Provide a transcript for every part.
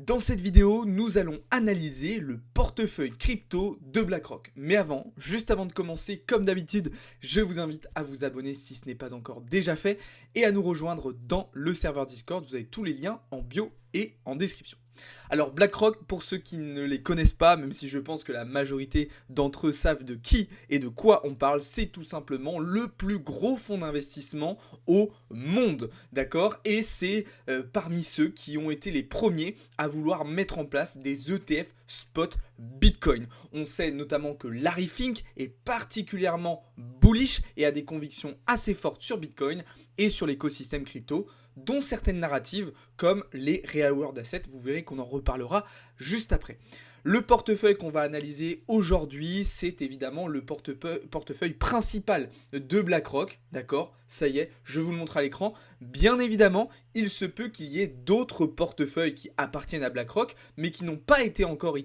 Dans cette vidéo, nous allons analyser le portefeuille crypto de BlackRock. Mais avant, juste avant de commencer, comme d'habitude, je vous invite à vous abonner si ce n'est pas encore déjà fait et à nous rejoindre dans le serveur Discord. Vous avez tous les liens en bio et en description. Alors BlackRock, pour ceux qui ne les connaissent pas, même si je pense que la majorité d'entre eux savent de qui et de quoi on parle, c'est tout simplement le plus gros fonds d'investissement au monde, d'accord? Et c'est parmi ceux qui ont été les premiers à vouloir mettre en place des ETF spot Bitcoin. On sait notamment que Larry Fink est particulièrement bullish et a des convictions assez fortes sur Bitcoin et sur l'écosystème crypto, dont certaines narratives comme les Real World Assets. Vous verrez qu'on en reparlera juste après. Le portefeuille qu'on va analyser aujourd'hui, c'est évidemment le portefeuille principal de BlackRock, d'accord? Ça y est, je vous le montre à l'écran. Bien évidemment, il se peut qu'il y ait d'autres portefeuilles qui appartiennent à BlackRock, mais qui n'ont pas été encore,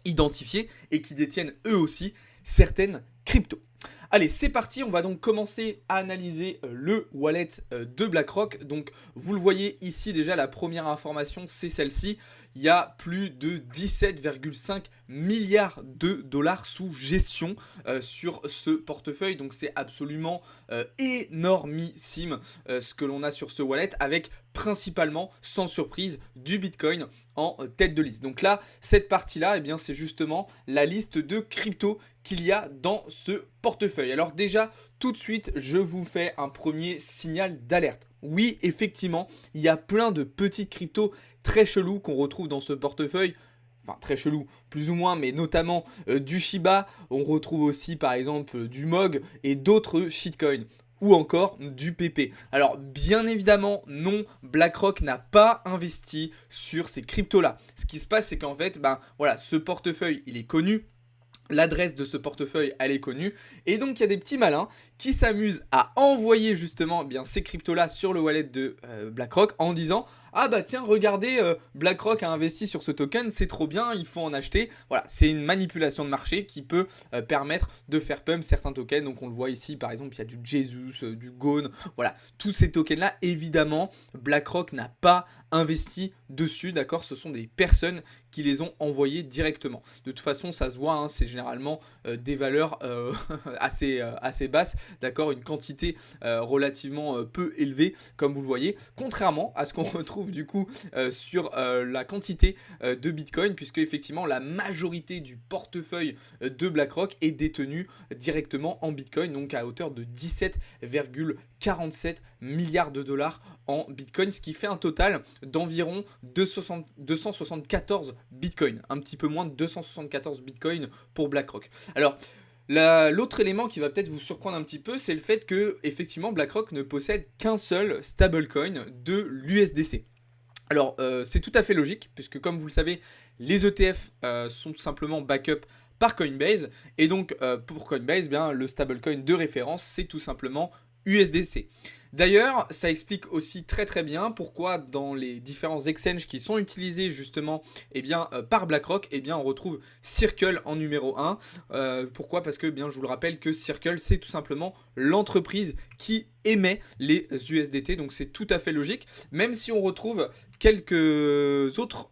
identifiés et qui détiennent eux aussi certaines cryptos. Allez, c'est parti, on va donc commencer à analyser le wallet de BlackRock. Donc, vous le voyez ici déjà, la première information, c'est celle-ci. Il y a plus de 17,5 milliards de dollars sous gestion sur ce portefeuille. Donc, c'est absolument énormissime ce que l'on a sur ce wallet, avec principalement, sans surprise, du Bitcoin en tête de liste. Donc là, cette partie-là, eh bien, c'est justement la liste de crypto qu'il y a dans ce portefeuille. Alors déjà, tout de suite, je vous fais un premier signal d'alerte. Oui, effectivement, il y a plein de petites cryptos très chelous qu'on retrouve dans ce portefeuille. Enfin, très chelou, plus ou moins, mais notamment du Shiba. On retrouve aussi, par exemple, du MOG et d'autres shitcoins. Ou encore du PP. Alors bien évidemment, non, BlackRock n'a pas investi sur ces cryptos-là. Ce qui se passe, c'est qu'en fait, voilà, ce portefeuille, il est connu. L'adresse de ce portefeuille, elle est connue. Et donc, il y a des petits malins qui s'amusent à envoyer justement ces cryptos-là sur le wallet de BlackRock en disant « Ah bah tiens, regardez, BlackRock a investi sur ce token, c'est trop bien, il faut en acheter. » Voilà, c'est une manipulation de marché qui peut permettre de faire pump certains tokens. Donc, on le voit ici, par exemple, il y a du Jesus, du Gone. Voilà, tous ces tokens-là, évidemment, BlackRock n'a pas investi dessus, d'accord? Ce sont des personnes qui les ont envoyés directement. De toute façon, ça se voit, hein, c'est généralement des valeurs assez basses, d'accord? Une quantité relativement peu élevée, comme vous le voyez, contrairement à ce qu'on retrouve du coup sur la quantité de Bitcoin, puisque effectivement la majorité du portefeuille de BlackRock est détenue directement en Bitcoin, donc à hauteur de 17,47 milliards de dollars en Bitcoin, ce qui fait un total d'environ 274 Bitcoin, un petit peu moins de 274 Bitcoin pour BlackRock. Alors, l'autre élément qui va peut-être vous surprendre un petit peu, c'est le fait que effectivement BlackRock ne possède qu'un seul stablecoin de l'USDC. Alors, c'est tout à fait logique, puisque comme vous le savez, les ETF sont tout simplement backup par Coinbase, et donc pour Coinbase, le stablecoin de référence, c'est tout simplement USDC. D'ailleurs, ça explique aussi très très bien pourquoi dans les différents exchanges qui sont utilisés justement par BlackRock, on retrouve Circle en numéro 1. Pourquoi? Parce que je vous le rappelle que Circle, c'est tout simplement l'entreprise qui émet les USDT, donc c'est tout à fait logique, même si on retrouve quelques autres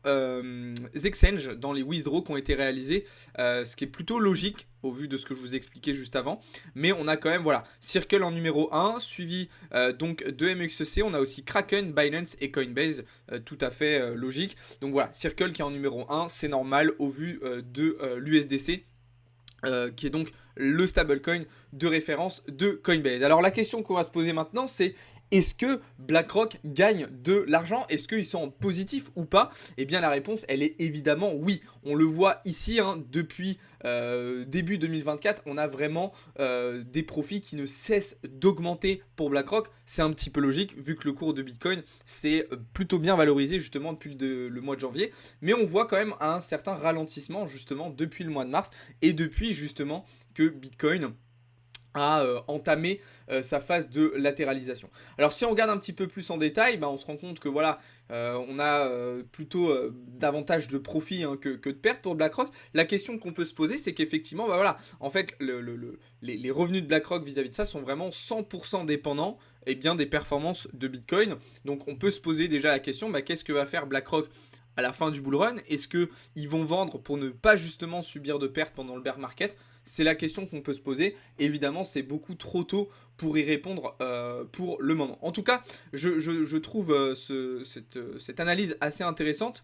exchanges dans les withdraws qui ont été réalisés, ce qui est plutôt logique au vu de ce que je vous ai expliqué juste avant, mais on a quand même Circle en numéro 1, suivi donc de MXC, on a aussi Kraken, Binance et Coinbase, tout à fait logique. Donc voilà, Circle qui est en numéro 1, c'est normal au vu de l'USDC, qui est donc le stablecoin de référence de Coinbase. Alors la question qu'on va se poser maintenant, c'est est-ce que BlackRock gagne de l'argent? Est-ce qu'ils sont en positif ou pas? Eh bien la réponse, elle est évidemment oui. On le voit ici, depuis début 2024, on a vraiment des profits qui ne cessent d'augmenter pour BlackRock. C'est un petit peu logique vu que le cours de Bitcoin s'est plutôt bien valorisé justement depuis le mois de janvier. Mais on voit quand même un certain ralentissement justement depuis le mois de mars et depuis justement que Bitcoin a entamé sa phase de latéralisation. Alors si on regarde un petit peu plus en détail, on se rend compte que on a plutôt davantage de profits que de pertes pour BlackRock. La question qu'on peut se poser, c'est qu'effectivement, en fait, les revenus de BlackRock vis-à-vis de ça sont vraiment 100% dépendants eh bien, des performances de Bitcoin. Donc on peut se poser déjà la question, qu'est-ce que va faire BlackRock à la fin du bull run? Est-ce qu'ils vont vendre pour ne pas justement subir de pertes pendant le bear market? C'est la question qu'on peut se poser. Évidemment, c'est beaucoup trop pour y répondre pour le moment. En tout cas, je trouve cette analyse assez intéressante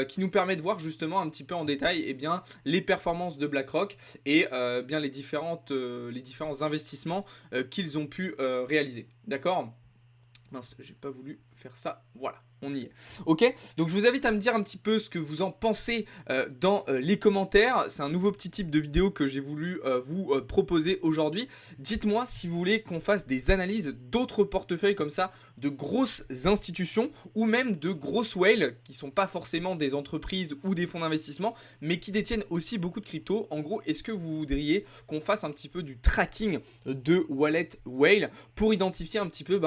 qui nous permet de voir justement un petit peu en détail les performances de BlackRock et bien les différents investissements qu'ils ont pu réaliser. D'accord ? Mince, j'ai pas voulu faire ça. Voilà, on y est. Ok, donc je vous invite à me dire un petit peu ce que vous en pensez dans les commentaires. C'est un nouveau petit type de vidéo que j'ai voulu vous proposer aujourd'hui. Dites-moi si vous voulez qu'on fasse des analyses d'autres portefeuilles comme ça, de grosses institutions ou même de grosses whales qui sont pas forcément des entreprises ou des fonds d'investissement, mais qui détiennent aussi beaucoup de crypto. En gros, est-ce que vous voudriez qu'on fasse un petit peu du tracking de wallet whale pour identifier un petit peu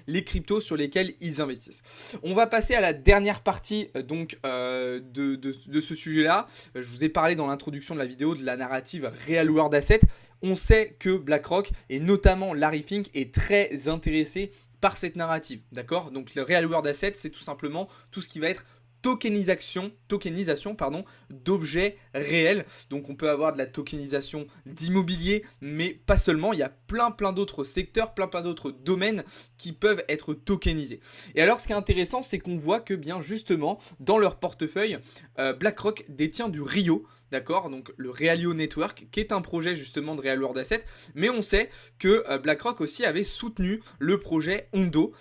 les cryptos sur lesquels ils investissent? On va passer à la dernière partie de ce sujet-là. Je vous ai parlé dans l'introduction de la vidéo de la narrative Real World Asset. On sait que BlackRock et notamment Larry Fink est très intéressé par cette narrative, d'accord? Donc le Real World Asset, c'est tout simplement tout ce qui va être tokenisation d'objets réels. Donc on peut avoir de la tokenisation d'immobilier, mais pas seulement. Il y a plein d'autres secteurs, plein d'autres domaines qui peuvent être tokenisés. Et alors ce qui est intéressant, c'est qu'on voit que bien justement dans leur portefeuille, BlackRock détient du Rio. D'accord, donc le Realio Network, qui est un projet justement de Real World Asset, mais on sait que BlackRock aussi avait soutenu le projet Ondo.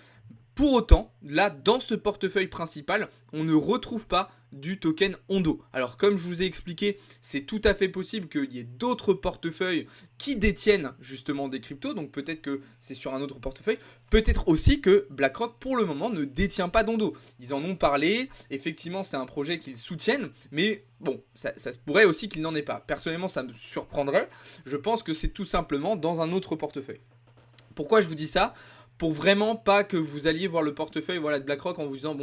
Pour autant, là, dans ce portefeuille principal, on ne retrouve pas du token Ondo. Alors, comme je vous ai expliqué, c'est tout à fait possible qu'il y ait d'autres portefeuilles qui détiennent justement des cryptos. Donc, peut-être que c'est sur un autre portefeuille. Peut-être aussi que BlackRock, pour le moment, ne détient pas d'Ondo. Ils en ont parlé. Effectivement, c'est un projet qu'ils soutiennent. Mais bon, ça se pourrait aussi qu'il n'en ait pas. Personnellement, ça me surprendrait. Je pense que c'est tout simplement dans un autre portefeuille. Pourquoi je vous dis ça ? Pour vraiment pas que vous alliez voir le portefeuille de BlackRock en vous disant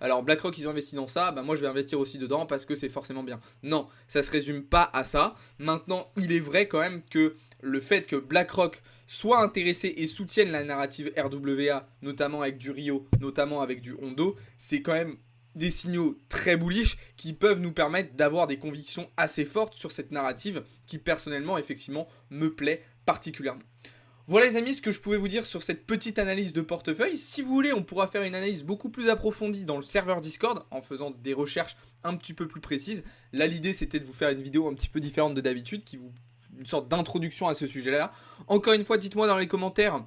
alors BlackRock ils ont investi dans ça, moi je vais investir aussi dedans parce que c'est forcément bien. Non, ça se résume pas à ça. Maintenant, il est vrai quand même que le fait que BlackRock soit intéressé et soutienne la narrative RWA, notamment avec du Rio, notamment avec du Ondo, c'est quand même des signaux très bullish qui peuvent nous permettre d'avoir des convictions assez fortes sur cette narrative qui personnellement effectivement me plaît particulièrement. Voilà les amis, ce que je pouvais vous dire sur cette petite analyse de portefeuille. Si vous voulez, on pourra faire une analyse beaucoup plus approfondie dans le serveur Discord en faisant des recherches un petit peu plus précises. Là, l'idée, c'était de vous faire une vidéo un petit peu différente de d'habitude, une sorte d'introduction à ce sujet-là. Encore une fois, dites-moi dans les commentaires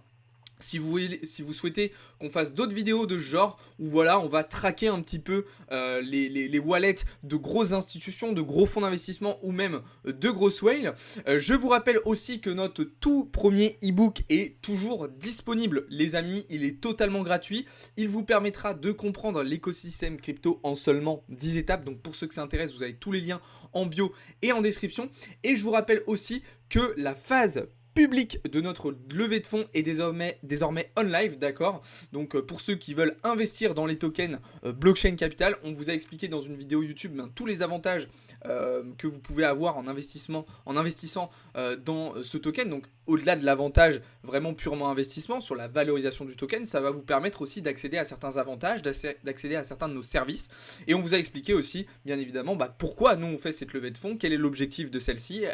si vous souhaitez qu'on fasse d'autres vidéos de ce genre où on va traquer un petit peu les wallets de grosses institutions, de gros fonds d'investissement ou même de grosses whales. Je vous rappelle aussi que notre tout premier e-book est toujours disponible les amis, il est totalement gratuit. Il vous permettra de comprendre l'écosystème crypto en seulement 10 étapes. Donc pour ceux que ça intéresse, vous avez tous les liens en bio et en description. Et je vous rappelle aussi que la phase public de notre levée de fonds est désormais on live, d'accord? Donc pour ceux qui veulent investir dans les tokens Blockchain Capital, on vous a expliqué dans une vidéo YouTube tous les avantages que vous pouvez avoir en investissant dans ce token. Donc au-delà de l'avantage vraiment purement investissement sur la valorisation du token, ça va vous permettre aussi d'accéder à certains avantages, d'accéder à certains de nos services. Et on vous a expliqué aussi, bien évidemment, pourquoi nous on fait cette levée de fonds, quel est l'objectif de celle-ci,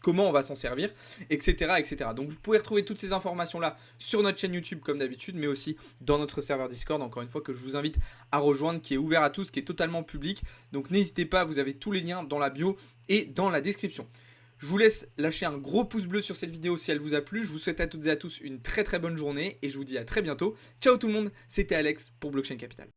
comment on va s'en servir, etc., etc. Donc vous pouvez retrouver toutes ces informations-là sur notre chaîne YouTube comme d'habitude, mais aussi dans notre serveur Discord, encore une fois, que je vous invite à rejoindre, qui est ouvert à tous, qui est totalement public. Donc n'hésitez pas, vous avez tous les liens dans la bio et dans la description. Je vous laisse lâcher un gros pouce bleu sur cette vidéo si elle vous a plu. Je vous souhaite à toutes et à tous une très bonne journée et je vous dis à très bientôt. Ciao tout le monde, c'était Alex pour Blockchain Capital.